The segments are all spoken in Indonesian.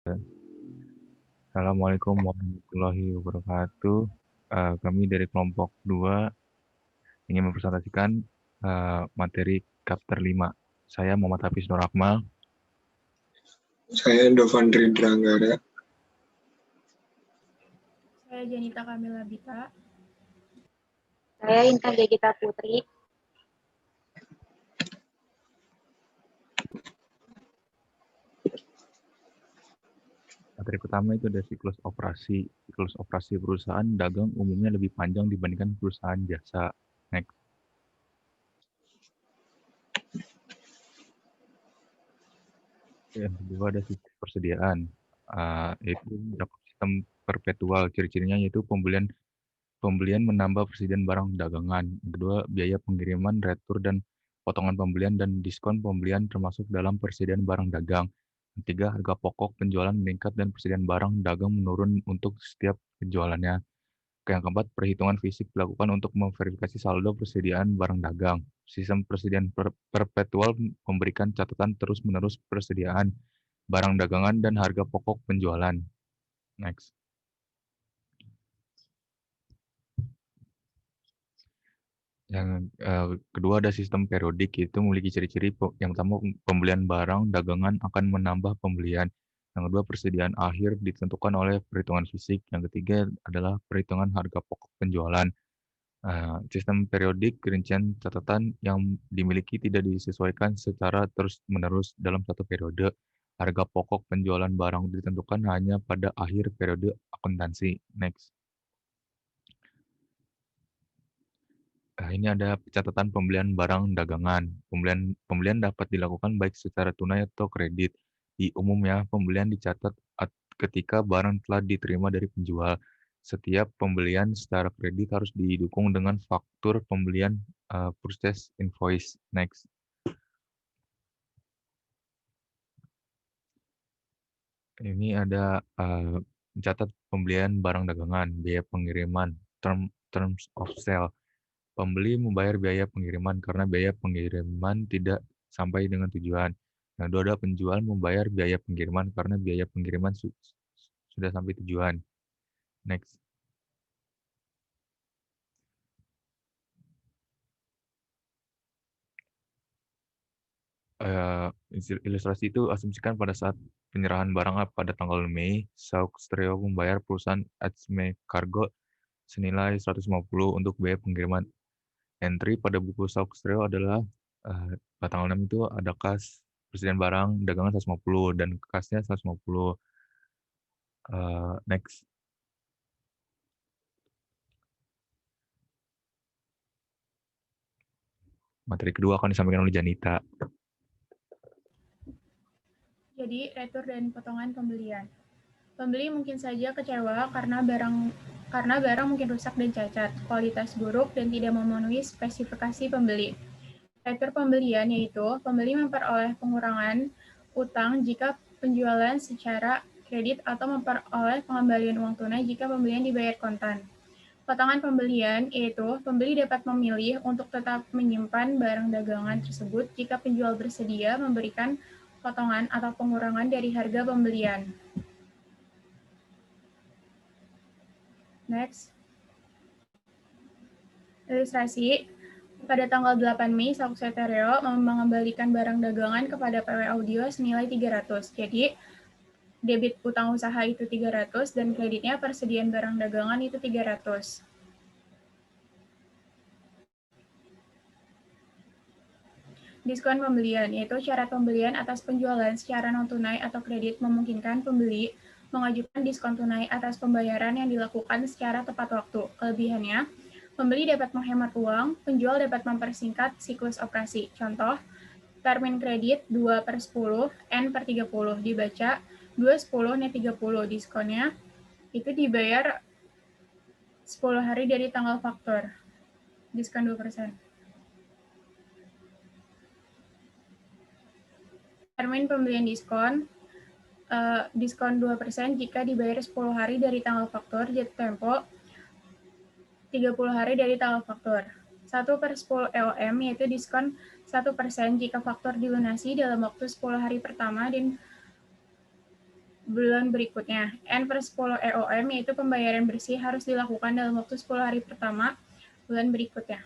Assalamualaikum warahmatullahi wabarakatuh. Kami dari kelompok 2 ingin mempresentasikan materi chapter 5. Saya Muhammad Hafiz Nur Akmal. Saya Dovandri Dranggara. Saya Janita Kamila Bita. Saya Intan Degita Putri. Materi pertama itu ada siklus operasi. Siklus operasi perusahaan dagang umumnya lebih panjang dibandingkan perusahaan jasa. Next. Yang kedua ada sistem persediaan, yaitu sistem perpetual. Ciri-cirinya yaitu pembelian menambah persediaan barang dagangan. Yang kedua, biaya pengiriman, retur, dan potongan pembelian dan diskon pembelian termasuk dalam persediaan barang dagang. Yang ketiga, harga pokok penjualan meningkat dan persediaan barang dagang menurun untuk setiap penjualannya. Yang keempat, perhitungan fisik dilakukan untuk memverifikasi saldo persediaan barang dagang. Sistem persediaan perpetual memberikan catatan terus-menerus persediaan barang dagangan dan harga pokok penjualan. Next. Yang kedua ada sistem periodik, itu memiliki ciri-ciri yang pertama pembelian barang dagangan akan menambah pembelian. Yang kedua persediaan akhir ditentukan oleh perhitungan fisik. Yang ketiga adalah perhitungan harga pokok penjualan. Sistem periodik rincian catatan yang dimiliki tidak disesuaikan secara terus-menerus dalam satu periode. Harga pokok penjualan barang ditentukan hanya pada akhir periode akuntansi. Next. Ini ada catatan pembelian barang dagangan. Pembelian dapat dilakukan baik secara tunai atau kredit. Di umumnya, pembelian dicatat ketika barang telah diterima dari penjual. Setiap pembelian secara kredit harus didukung dengan faktur pembelian purchase invoice. Next. Ini ada mencatat pembelian barang dagangan, biaya pengiriman, terms of sale. Pembeli membayar biaya pengiriman karena biaya pengiriman tidak sampai dengan tujuan. Yang kedua adalah penjual membayar biaya pengiriman karena biaya pengiriman sudah sampai tujuan. Next. Ilustrasi itu asumsikan pada saat penyerahan barang pada tanggal Mei, Sauxtrio membayar perusahaan Acme Cargo senilai 150 untuk biaya pengiriman. Entry pada buku Sauxtrio adalah pada tanggal 6 itu ada kas persediaan barang dagangan 150 dan kasnya 150. Next. Materi kedua akan disampaikan oleh Janita. Jadi, retur dan potongan pembelian. Pembeli mungkin saja kecewa karena barang mungkin rusak dan cacat, kualitas buruk, dan tidak memenuhi spesifikasi pembeli. Retur pembelian yaitu pembeli memperoleh pengurangan utang jika penjualan secara kredit atau memperoleh pengembalian uang tunai jika pembelian dibayar kontan. Potongan pembelian yaitu pembeli dapat memilih untuk tetap menyimpan barang dagangan tersebut jika penjual bersedia memberikan potongan atau pengurangan dari harga pembelian. Next. Ilustrasi. Pada tanggal 8 Mei, Sauxtrio mengembalikan barang dagangan kepada PW Audio senilai 300. Jadi, debit utang usaha itu 300 dan kreditnya persediaan barang dagangan itu 300. Diskon pembelian, yaitu syarat pembelian atas penjualan secara non-tunai atau kredit memungkinkan pembeli mengajukan diskon tunai atas pembayaran yang dilakukan secara tepat waktu. Kelebihannya, pembeli dapat menghemat uang, penjual dapat mempersingkat siklus operasi. Contoh, termin kredit 2/10, N/30, dibaca 2/10, N/30, diskonnya itu dibayar 10 hari dari tanggal faktur, diskon 2%. Termin pembelian diskon, diskon 2% jika dibayar 10 hari dari tanggal faktur, jatuh tempo 30 hari dari tanggal faktur. 1/10 EOM yaitu diskon 1% jika faktur dilunasi dalam waktu 10 hari pertama dan bulan berikutnya. N/10 EOM yaitu pembayaran bersih harus dilakukan dalam waktu 10 hari pertama bulan berikutnya.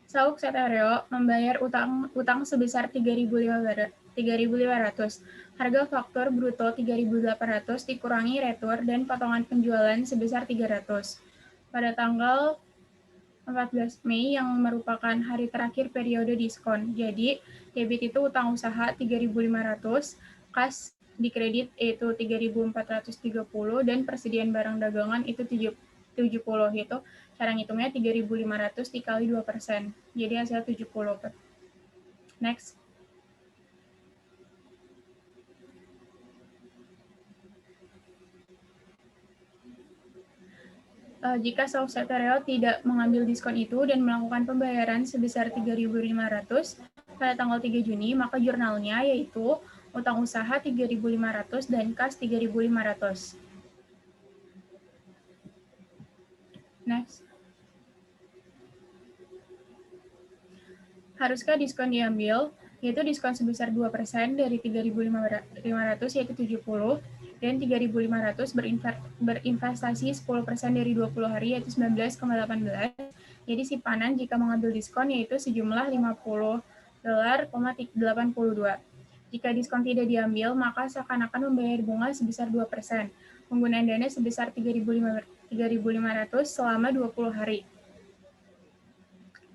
Sauk Setereo membayar utang sebesar 3.500. Harga faktur bruto 3.800 dikurangi retur dan potongan penjualan sebesar 300. Pada tanggal 14 Mei yang merupakan hari terakhir periode diskon. Jadi, debit itu utang usaha 3.500, kas di kredit yaitu 3.430 dan persediaan barang dagangan itu 70, yaitu cara ngitungnya 3.500 dikali 2%. Jadi hasil 70. Next. Jika Sauk Setereo tidak mengambil diskon itu dan melakukan pembayaran sebesar 3.500 pada tanggal 3 Juni, maka jurnalnya yaitu utang usaha 3.500 dan kas 3.500. Next. Haruskah diskon diambil? Yaitu diskon sebesar 2% dari 3.500 yaitu 70 dan 3.500 berinvestasi 10% dari 20 hari yaitu 19,18. Jadi simpanan jika mengambil diskon yaitu sejumlah $50.82. Jika diskon tidak diambil, maka seakan-akan membayar bunga sebesar 2%. Penggunaan dana sebesar 3.500 selama 20 hari.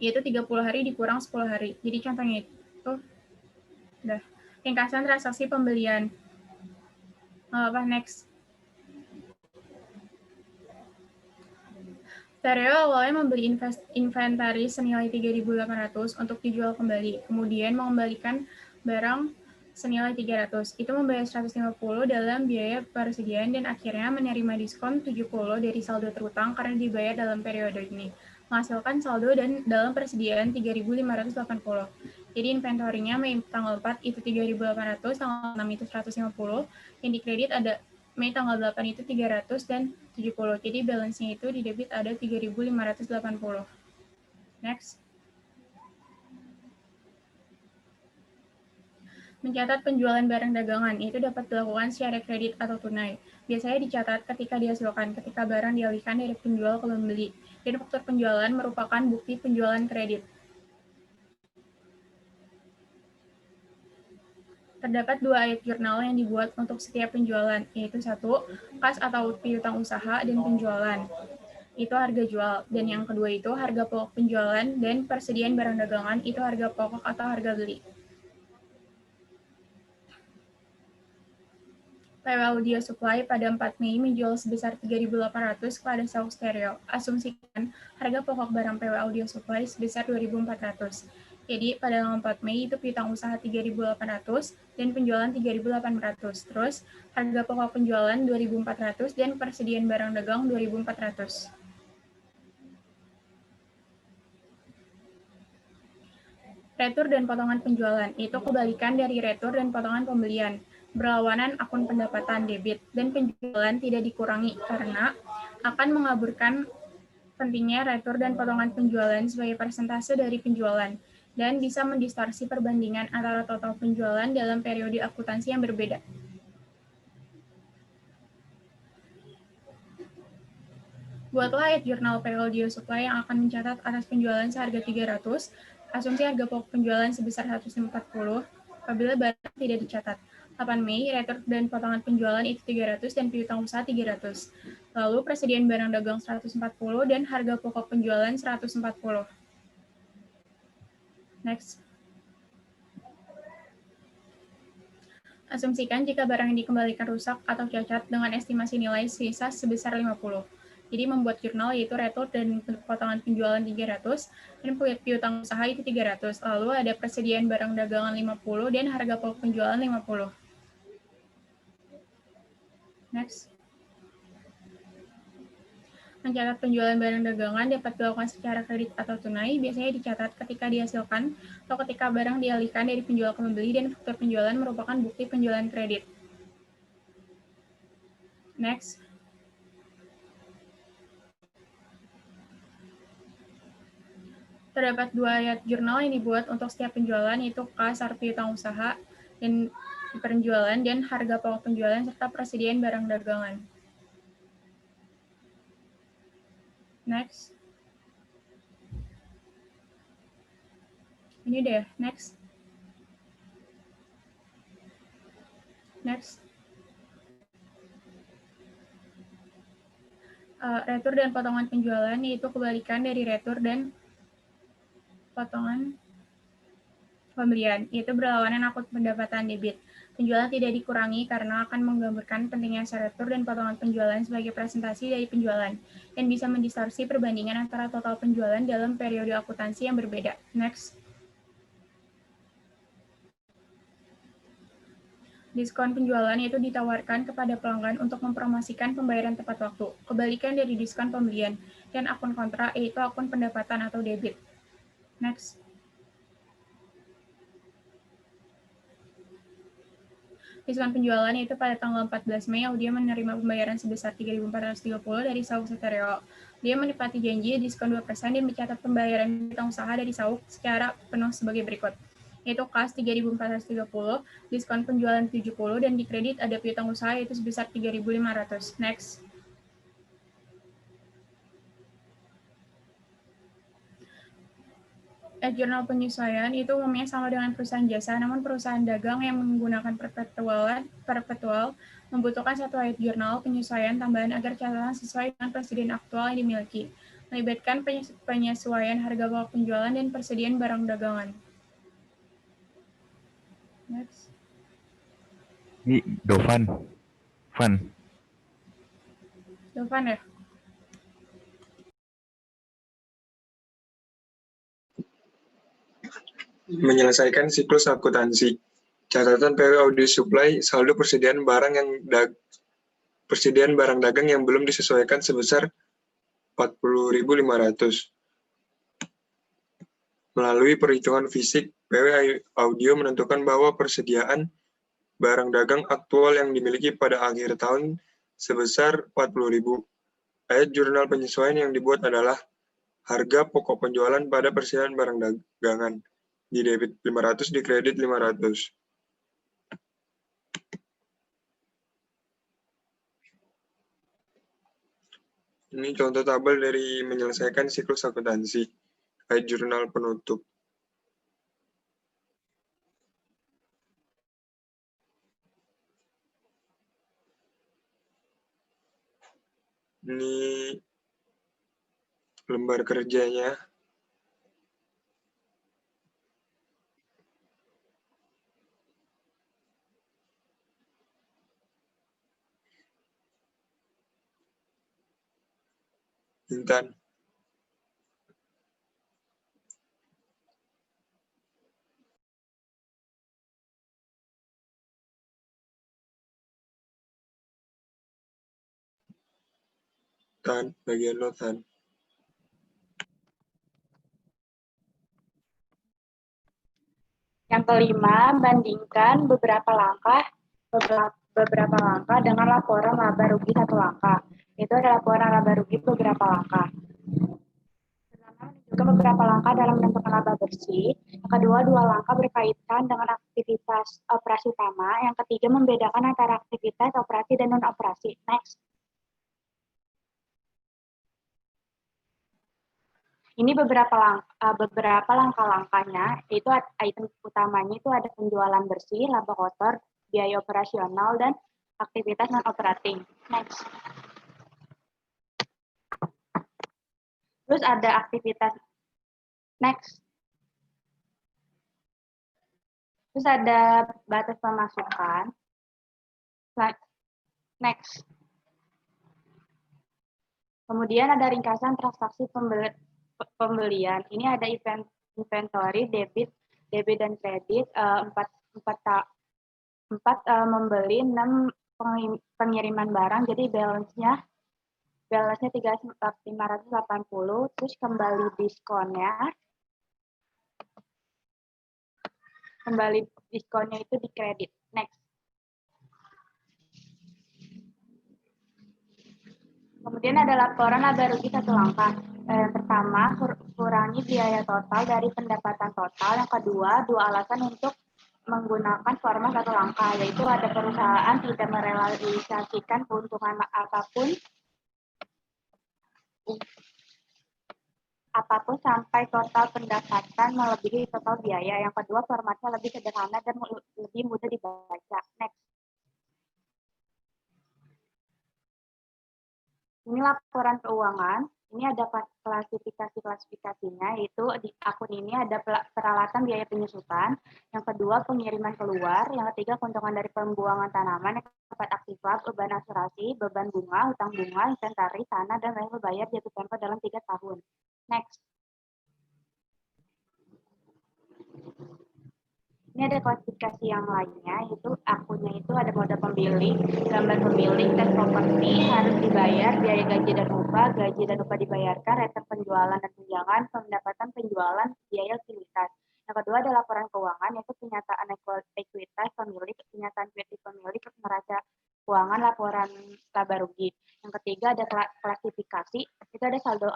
Yaitu 30 hari dikurang 10 hari. Jadi contohnya itu udah. Ringkasan transaksi pembelian. Next. Setereo awalnya membeli inventaris senilai 3.800 untuk dijual kembali. Kemudian mengembalikan barang senilai 300. Itu membayar 150 dalam biaya persediaan dan akhirnya menerima diskon 70 dari saldo terutang karena dibayar dalam periode ini. Menghasilkan saldo dan dalam persediaan 3.580. Jadi inventorinya Mei tanggal 4 itu 3.800, tanggal 6 itu 150, yang dikredit ada Mei tanggal 8 itu 300 dan 70. Jadi balance-nya itu di debit ada 3.580. Next. Mencatat penjualan barang dagangan itu dapat dilakukan secara kredit atau tunai. Biasanya dicatat ketika dihasilkan, ketika barang dialihkan dari penjual ke pembeli. Dan faktur penjualan merupakan bukti penjualan kredit. Terdapat 2 ayat jurnal yang dibuat untuk setiap penjualan, yaitu 1, kas atau piutang usaha dan penjualan. Itu harga jual. Dan yang kedua itu harga pokok penjualan dan persediaan barang dagangan itu harga pokok atau harga beli. PW Audio Supply pada 4 Mei menjual sebesar 3.800 kepada Sauk Setereo. Asumsikan harga pokok barang PW Audio Supply sebesar 2.400. Jadi pada tanggal 4 Mei itu piutang usaha 3.800 dan penjualan 3.800. Terus harga pokok penjualan 2.400 dan persediaan barang dagang 2.400. Retur dan potongan penjualan itu kebalikan dari retur dan potongan pembelian. Berlawanan akun pendapatan debit dan penjualan tidak dikurangi karena akan mengaburkan pentingnya retur dan potongan penjualan sebagai persentase dari penjualan dan bisa mendistorsi perbandingan antara total penjualan dalam periode akuntansi yang berbeda. Buatlah ayat jurnal PW Audio Supply yang akan mencatat atas penjualan seharga 300, asumsi harga pokok penjualan sebesar 140, apabila barang tidak dicatat. 8 Mei, retur dan potongan penjualan itu 300 dan piutang usaha 300. Lalu persediaan barang dagang 140 dan harga pokok penjualan 140. Next. Asumsikan jika barang yang dikembalikan rusak atau cacat dengan estimasi nilai sisa sebesar 50. Jadi membuat jurnal yaitu retur dan potongan penjualan 300 dan piutang usaha itu 300. Lalu ada persediaan barang dagangan 50 dan harga pokok penjualan 50. Next. Mencatat penjualan barang dagangan dapat dilakukan secara kredit atau tunai, biasanya dicatat ketika dihasilkan atau ketika barang dialihkan dari penjual ke pembeli dan faktur penjualan merupakan bukti penjualan kredit. Next. Terdapat 2 ayat jurnal yang dibuat untuk setiap penjualan, yaitu kas, arti piutang usaha, dan penjualan, dan harga pokok penjualan, serta persediaan barang dagangan. Next. Ini deh, next. Next. Retur dan potongan penjualan, yaitu kebalikan dari retur dan potongan pembelian, yaitu berlawanan akut pendapatan debit. Penjualan tidak dikurangi karena akan menggambarkan pentingnya retur dan potongan penjualan sebagai presentasi dari penjualan, dan bisa mendistorsi perbandingan antara total penjualan dalam periode akuntansi yang berbeda. Next. Diskon penjualan yaitu ditawarkan kepada pelanggan untuk mempromosikan pembayaran tepat waktu. Kebalikan dari diskon pembelian, dan akun kontra yaitu akun pendapatan atau debit. Next. Diskon penjualan yaitu pada tanggal 14 Mei, Audia menerima pembayaran sebesar 3.430 dari Sauk Stereo. Dia menepati janji diskon 2% dan mencatat pembayaran piutang usaha dari Sauk secara penuh sebagai berikut, yaitu kas 3.430, diskon penjualan 70, dan di kredit ada piutang usaha yaitu sebesar 3.500. Next. Jurnal penyesuaian itu umumnya sama dengan perusahaan jasa, namun perusahaan dagang yang menggunakan perpetual membutuhkan satu ayat jurnal penyesuaian tambahan agar catatan sesuai dengan presiden aktual yang dimiliki, melibatkan penyesuaian harga pokok penjualan dan persediaan barang dagangan. Next. Ini Dovan. Dovan ya? Menyelesaikan siklus akuntansi. Catatan PW Audit Supply, saldo persediaan barang dagang yang belum disesuaikan sebesar 40.500. Melalui perhitungan fisik, PW Audio menentukan bahwa persediaan barang dagang aktual yang dimiliki pada akhir tahun sebesar 40.000. Ayat jurnal penyesuaian yang dibuat adalah harga pokok penjualan pada persediaan barang dagangan. Di debit 500, di kredit 500. Ini contoh tabel dari menyelesaikan siklus akuntansi. Ayat jurnal penutup. Ini lembar kerjanya. Intan. Tan, bagian lo, Tan. Yang kelima, bandingkan beberapa langkah dengan laporan laba rugi satu langkah. Itu ada laporan laba rugi beberapa langkah. Pertama, menunjukkan beberapa langkah dalam menentukan laba bersih. Yang kedua, 2 langkah berkaitan dengan aktivitas operasi utama. Yang ketiga, membedakan antara aktivitas operasi dan non-operasi. Next. Ini beberapa langkah-langkahnya, itu item utamanya itu ada penjualan bersih, laba kotor, biaya operasional, dan aktivitas non-operating. Next. Terus ada aktivitas, next. Terus ada batas pemasukan. Next. Kemudian ada ringkasan transaksi pembelian. Ini ada inventory, debit dan kredit, 4 membeli, 6 pengiriman barang, jadi balance-nya 3.580, terus kembali diskonnya itu di kredit. Next. Kemudian ada laporan laba rugi satu langkah. Yang pertama, kurangi biaya total dari pendapatan total. Yang kedua, dua alasan untuk menggunakan format satu langkah, yaitu ada perusahaan tidak merealisasikan keuntungan apapun sampai total pendapatan melebihi total biaya. Yang kedua, formatnya lebih sederhana dan lebih mudah dibaca. Next. Ini laporan keuangan. Ini ada klasifikasinya, yaitu di akun ini ada peralatan biaya penyusutan. Yang kedua, pengiriman keluar. Yang ketiga, keuntungan dari pembuangan tanaman. Yang keempat, aktifat, beban asuransi, beban bunga, hutang bunga, inventaris, tanah, dan lain bayar jatuh tempo dalam 3 tahun. Next. Ini ada klasifikasi yang lainnya, yaitu akunnya itu ada mode pemilih, gambar pemilih, tes properti, harus dibayar, biaya gaji dan upah dibayarkan, return penjualan dan tunjangan, pendapatan penjualan, biaya utilitas. Yang kedua ada laporan keuangan, yaitu penyataan ekuitas pemilik, penyataan ekuitas pemilik, neraca keuangan, laporan laba rugi. Yang ketiga ada klasifikasi, itu ada saldo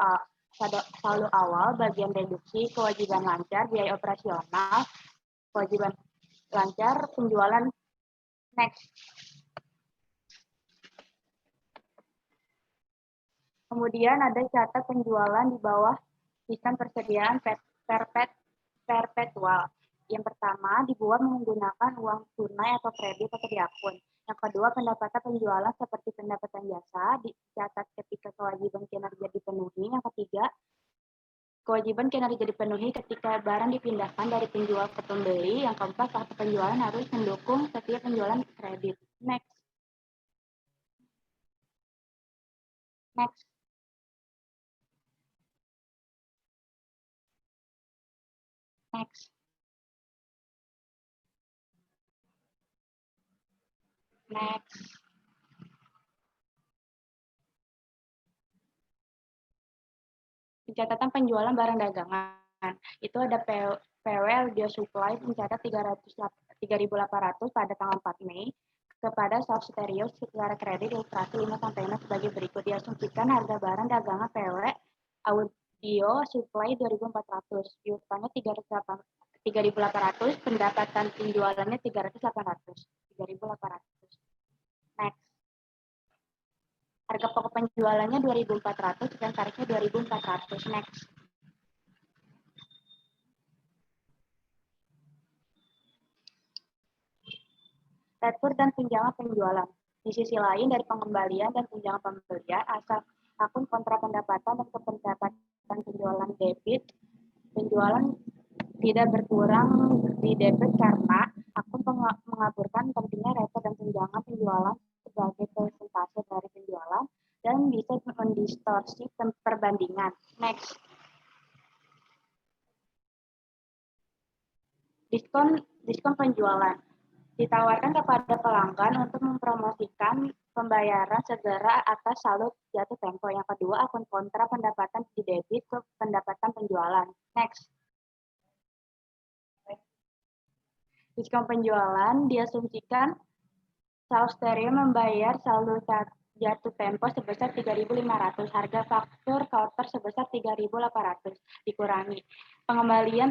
awal, bagian reduksi, kewajiban lancar, biaya operasional, kewajiban lancar, penjualan. Next. Kemudian ada catat penjualan di bawah sistem persediaan perpetual. Yang pertama, dibuat menggunakan uang tunai atau kredit atau di akun. Yang kedua, pendapatan penjualan seperti pendapatan jasa dicatat ketika kewajiban kinerja dipenuhi. Yang ketiga, kewajiban kinerja dipenuhi ketika barang dipindahkan dari penjual ke pembeli. Yang keempat, kartu penjualan harus mendukung setiap penjualan kredit. Next. Next. Next. Next. Pencatatan penjualan barang dagangan. Itu ada PW Audio Supply mencatat 3.800 pada tanggal 4 Mei kepada Soft Stereo secara kredit ilustrasi 5-6 sebagai berikut. Diasumsikan harga barang dagangan PW Audio Supply 2.400, piutangnya 3.800, pendapatan penjualannya 3.800. Next. Harga pokok penjualannya 2.400 dan tarifnya 2.400. Next. Retur dan tunjangan penjualan. Di sisi lain, dari pengembalian dan tunjangan pembelian, asal akun kontra pendapatan dan pendapatan penjualan debit, penjualan tidak berkurang di debit karena akun mengaburkan pentingnya retur dan tunjangan penjualan sebagai persentase dari penjualan dan bisa mendistorsi perbandingan. Next. Diskon penjualan. Ditawarkan kepada pelanggan untuk mempromosikan pembayaran segera atas saldo jatuh tempo. Yang kedua, akun kontra pendapatan di debit ke pendapatan penjualan. Next. Diskon penjualan diasumsikan Soft Stereo membayar saldo jatuh tempo sebesar 3.500, harga faktur counter sebesar 3.800 dikurangi. Pembelian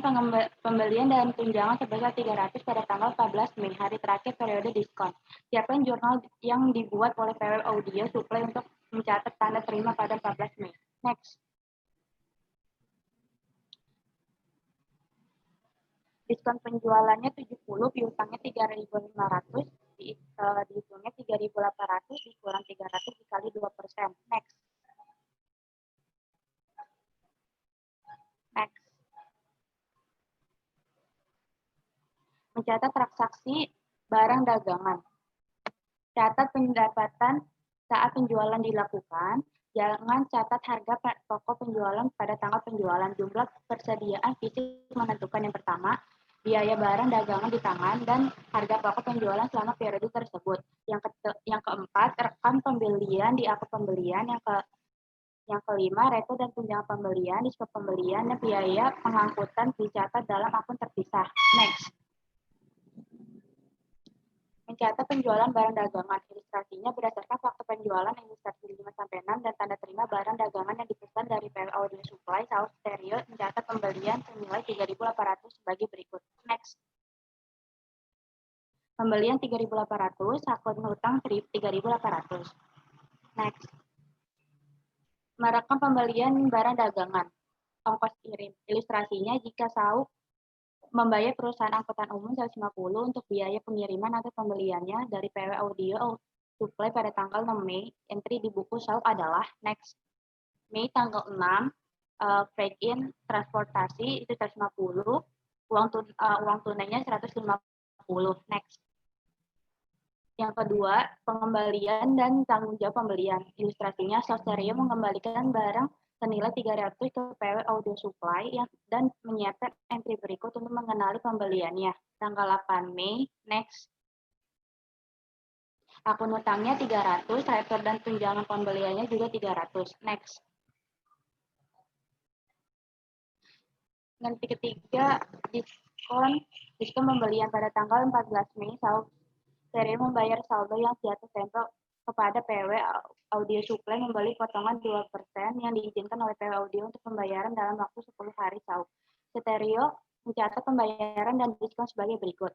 dan tunjangan sebesar 300 pada tanggal 14 Mei, hari terakhir periode diskon. Siapkan jurnal yang dibuat oleh PW Audio Supply untuk mencatat tanda terima pada 14 Mei. Next. Diskon penjualannya 70, piutangnya 3.500, dihitungnya 3.800 dikurang 300 dikali 2%. Next. Next. Mencatat transaksi barang dagangan. Catat pendapatan saat penjualan dilakukan. Jangan catat harga pokok penjualan pada tanggal penjualan. Jumlah persediaan fisik menentukan. Yang pertama, biaya barang dagangan di tangan dan harga pokok penjualan selama periode tersebut. Yang keempat, rekam pembelian di akun pembelian. Yang kelima, retur dan tunjangan pembelian, diskon pembelian, dan biaya pengangkutan dicatat dalam akun terpisah. Next. Mencatat penjualan barang dagangan. ilustrasinya berdasarkan fakta penjualan ilustrasi 5-6 dan tanda terima barang dagangan yang dipesan dari PW Audio Supply Sound Stereo mencatat pembelian senilai 3.800 sebagai berikut. Next. Pembelian 3.800, akun hutang 3.800. Next. Merekam pembelian barang dagangan. Ongkos kirim. Ilustrasinya jika SAUK membayar perusahaan angkutan umum 150 untuk biaya pengiriman atau pembeliannya dari PW Audio Supply pada tanggal 6 Mei, entry di buku SAUK adalah next. Mei tanggal 6, freight in transportasi itu 150, uang tunainya 150. Next. Yang kedua, pengembalian dan tanggung jawab pembelian. Ilustrasinya, Sound Stereo mengembalikan barang senilai 300 ke PW Audio Supply dan menyiapkan entry berikut untuk mengenali pembeliannya. Tanggal 8 Mei, next. Akun hutangnya 300, retur dan tunjangan pembeliannya juga 300. Next. Nanti ketiga, diskon pembelian pada tanggal 14 Mei, Sound Stereo membayar saldo yang jatuh tempo kepada PW Audio Supply membeli potongan 2% yang diizinkan oleh PW Audio untuk pembayaran dalam waktu 10 hari SAUK. Stereo mencatat pembayaran dan diskon sebagai berikut.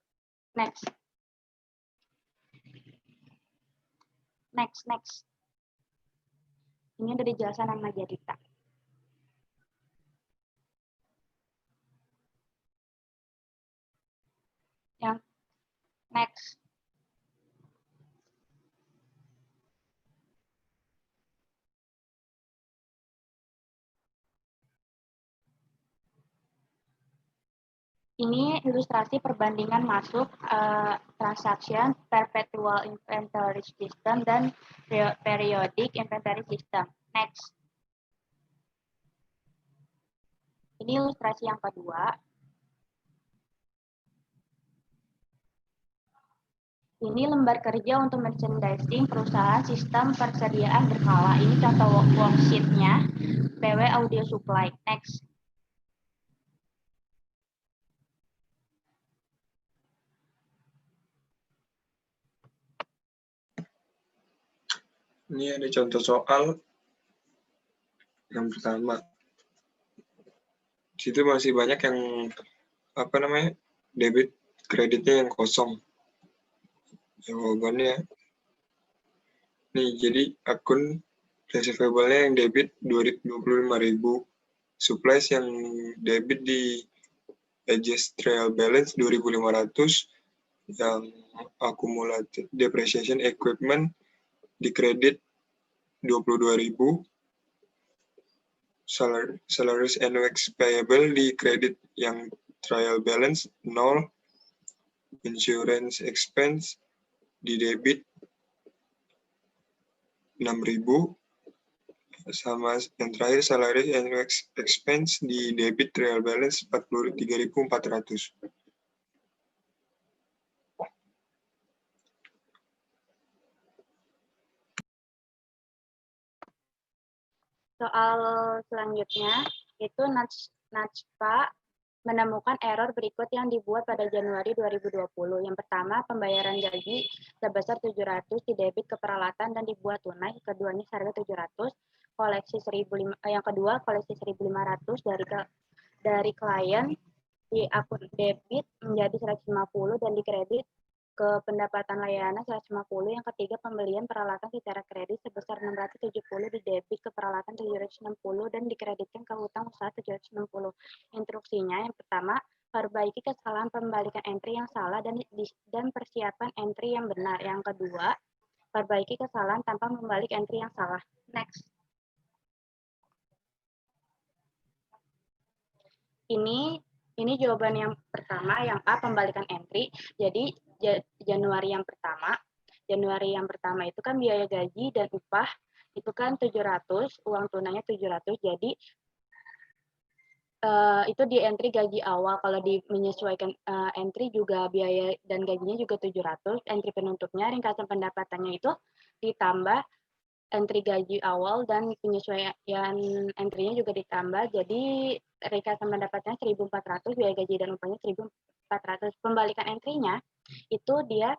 Next. Next. Ini udah dijelaskan sama Jadita. Yang next. Ini ilustrasi perbandingan masuk transaction, perpetual inventory system, dan periodic inventory system. Next. Ini ilustrasi yang kedua. Ini lembar kerja untuk merchandising perusahaan sistem persediaan berkala. Ini contoh worksheet-nya PW Audio Supply. Next. Ini ada contoh soal yang pertama. Di situ masih banyak yang debit kreditnya yang kosong. Jawabannya nih, jadi akun receivable-nya yang debit 25.000, supplies yang debit di adjust trial balance 2.500, yang accumulated depreciation equipment di kredit 22.000, salaries and wax payable di kredit yang trial balance 0, insurance expense di debit 6.000, sama yang terakhir salary and wax expense di debit trial balance 43.400. Soal selanjutnya itu Najpa menemukan error berikut yang dibuat pada Januari 2020. Yang pertama, pembayaran gaji sebesar 700 di debit ke peralatan dan dibuat tunai. Keduanya harga 700. Yang kedua, koleksi 1.500 dari klien di akun debit menjadi 150 dan dikredit ke pendapatan layanan 150. Yang ketiga, pembelian peralatan secara kredit sebesar 670 di debit ke peralatan 760 dan dikreditkan ke hutang usaha 760. Instruksinya yang pertama, perbaiki kesalahan pembalikan entry yang salah dan persiapan entry yang benar. Yang kedua, perbaiki kesalahan tanpa membalik entry yang salah. Next. Ini jawaban yang pertama, yang A, pembalikan entry. Jadi Januari yang pertama itu kan biaya gaji dan upah itu kan 700, uang tunainya 700. Jadi itu di entry gaji awal. Kalau menyesuaikan entry juga biaya dan gajinya juga 700. Entry penutupnya ringkasan pendapatannya itu ditambah entry gaji awal dan penyesuaian entry-nya juga ditambah. Jadi ringkasan pendapatannya 1.400, biaya gaji dan upahnya 1.400. Pembalikan entry-nya itu dia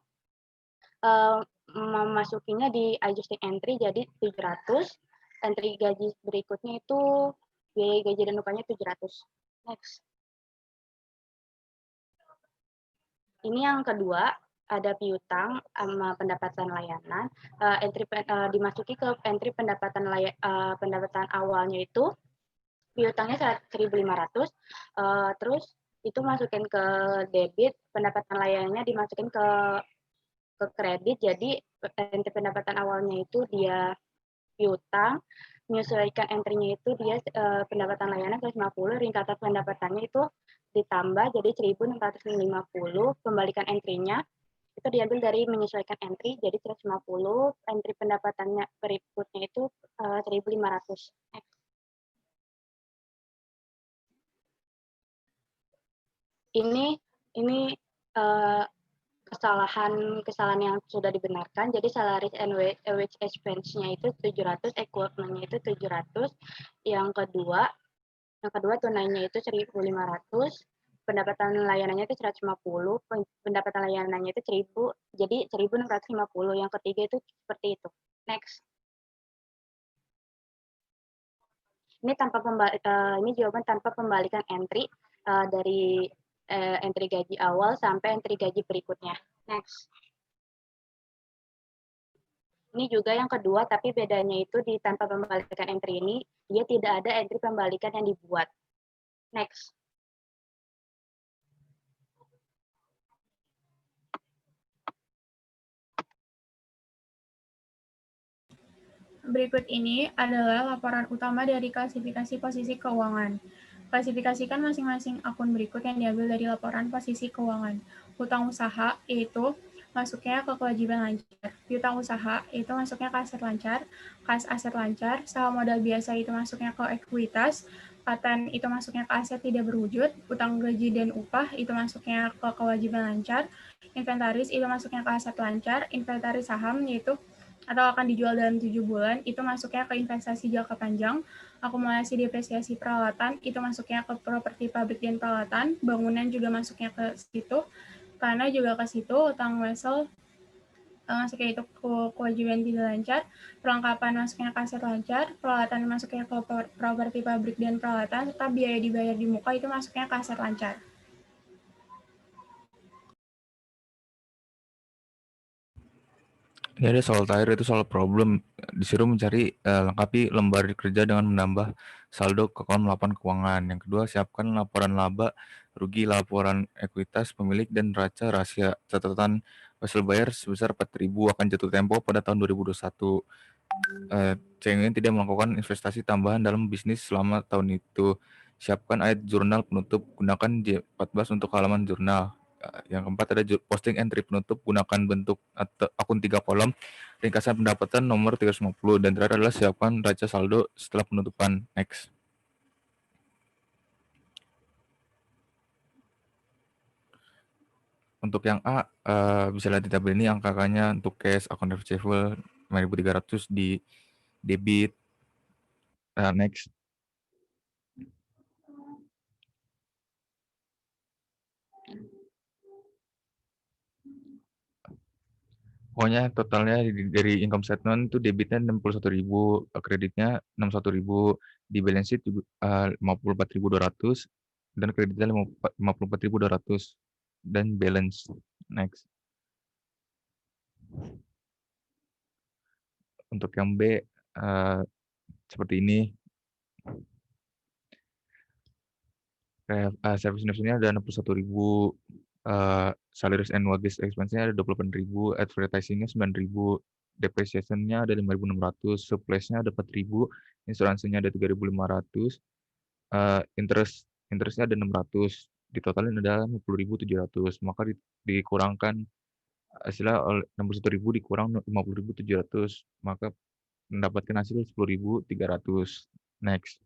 memasukinya di adjusting entry jadi 700. Entry gaji berikutnya itu biaya gaji dan upahnya 700. Next. Ini yang kedua, ada piutang sama pendapatan layanan. Dimasuki ke entry pendapatan awalnya itu piutangnya 1.500, terus itu masukin ke debit, pendapatan layanannya dimasukin ke kredit, jadi entry pendapatan awalnya itu dia piutang, menyesuaikan entry-nya itu dia pendapatan layanan 150, ringkasan pendapatannya itu ditambah jadi 1.650, kembalikan entry-nya itu diambil dari menyesuaikan entry jadi 150, entry pendapatannya berikutnya itu 1.500. Ini kesalahan yang sudah dibenarkan. Jadi salaries and wage expense-nya itu 700, equipment-nya itu 700. Yang kedua tunainya itu 1.500, pendapatan layanannya itu 150, pendapatan layanannya itu 1.000, jadi 1.650. Yang ketiga itu seperti itu. Next. Ini jawaban tanpa pembalikan entry dari entry gaji awal sampai entry gaji berikutnya. Next. Ini juga yang kedua, tapi bedanya itu di tanpa pembalikan entry ini, dia tidak ada entry pembalikan yang dibuat. Next. Berikut ini adalah laporan utama dari klasifikasi posisi keuangan. Klasifikasikan masing-masing akun berikut yang diambil dari laporan posisi keuangan. Hutang usaha, yaitu masuknya ke kewajiban lancar. Piutang usaha, yaitu masuknya ke aset lancar. Kas aset lancar, saham modal biasa itu masuknya ke ekuitas. Paten itu masuknya ke aset tidak berwujud. Utang gaji dan upah itu masuknya ke kewajiban lancar. Inventaris itu masuknya ke aset lancar. Inventaris saham, yaitu atau akan dijual dalam 7 bulan, itu masuknya ke investasi jangka panjang. Akumulasi depresiasi peralatan, itu masuknya ke properti pabrik dan peralatan. Bangunan juga masuknya ke situ. Karena juga ke situ, utang wesel masuknya itu ke kewajiban tidak lancar. Perlengkapan masuknya ke aset lancar. Peralatan masuknya ke properti pabrik dan peralatan. Serta biaya dibayar di muka itu masuknya ke aset lancar. Ini ada soal terakhir, itu soal problem. Disuruh mencari lengkapi lembar kerja dengan menambah saldo ke kolom laporan keuangan. Yang kedua, siapkan laporan laba, rugi, laporan ekuitas pemilik, dan neraca rahasia. Catatan hasil bayar sebesar 4.000 akan jatuh tempo pada tahun 2021. CNG tidak melakukan investasi tambahan dalam bisnis selama tahun itu. Siapkan ayat jurnal penutup, gunakan J14 untuk halaman jurnal. Yang keempat ada posting entry penutup, gunakan bentuk akun 3 kolom, ringkasan pendapatan nomor 350, dan terakhir adalah siapkan neraca saldo setelah penutupan. Next. Untuk yang A, bisa lihat di tabel ini angka-angkanya untuk cash, account receivable 5.300 di debit. Next. Pokoknya totalnya dari income statement itu debitnya 61.000, kreditnya 61.000, di balance sheet juga 54.200, dan kreditnya 54.200, dan balance. Next. Untuk yang B seperti ini. Service investment-nya ada 61.000, salaries and wages expense-nya ada 28.000, advertising-nya 9.000, depreciation-nya ada 5.600, supplies-nya ada 4.000, insuransinya ada 3.500, interest-nya ada 600, ditotalin ada 50.700, maka dikurangkan hasilnya 61.000 dikurang 50.700, maka mendapatkan hasil 10.300. Next.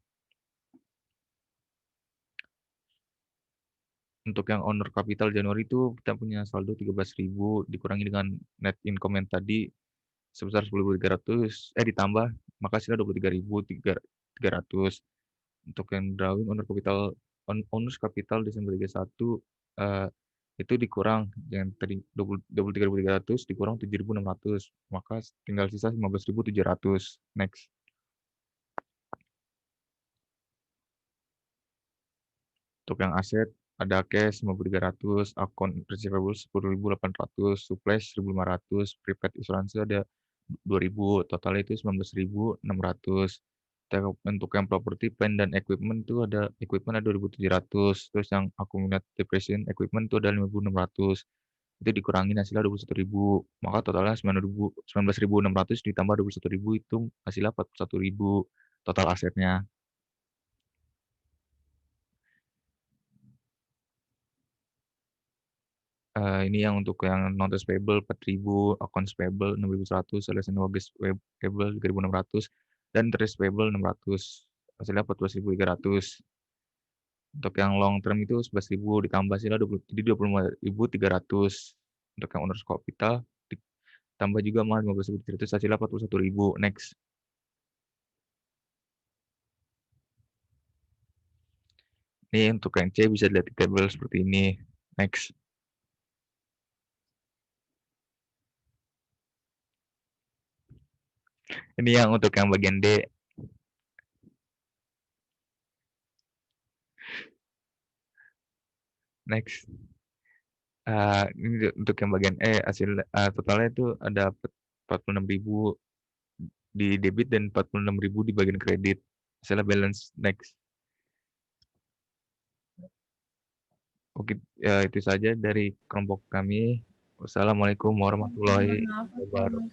Untuk yang owner capital Januari itu kita punya saldo 13.000 dikurangi dengan net income yang tadi sebesar 10.300, ditambah maka hasilnya 23.300. Untuk yang drawing owners capital Desember 31 itu dikurang yang tadi 23.300 dikurang 7.600, maka tinggal sisa 15.700. Next. Untuk yang aset ada cash 5.300, akun receivable 10.800, supply 1.500, prepaid asuransi ada 2.000, total itu 19.600. Untuk yang property, plant dan equipment itu ada equipment ada 2.700, terus yang accumulated depreciation equipment itu ada 5.600. Itu dikurangin hasilnya 21.000, maka totalnya 19.600 ditambah 21.000 itu hasilnya 41.000 total asetnya. Ini yang untuk yang notes payable 4.000, accounts payable 6.100, relation mortgage payable 3.600, dan interest payable 600. Hasilnya 14.300. Untuk yang long term itu 11.000 ditambah hasilnya 25.300. Untuk yang owner's capital ditambah juga sama 15.300, hasilnya 41.000. Next. Ini untuk yang C bisa dilihat di table seperti ini. Next. Ini yang untuk yang bagian D. Next. Ini untuk yang bagian E, hasil totalnya itu ada 46.000 di debit dan 46.000 di bagian kredit. Hasilnya balance. Next. Oke, ya itu saja dari kelompok kami. Wassalamualaikum warahmatullahi wabarakatuh.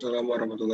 Assalamualaikum warahmatullahi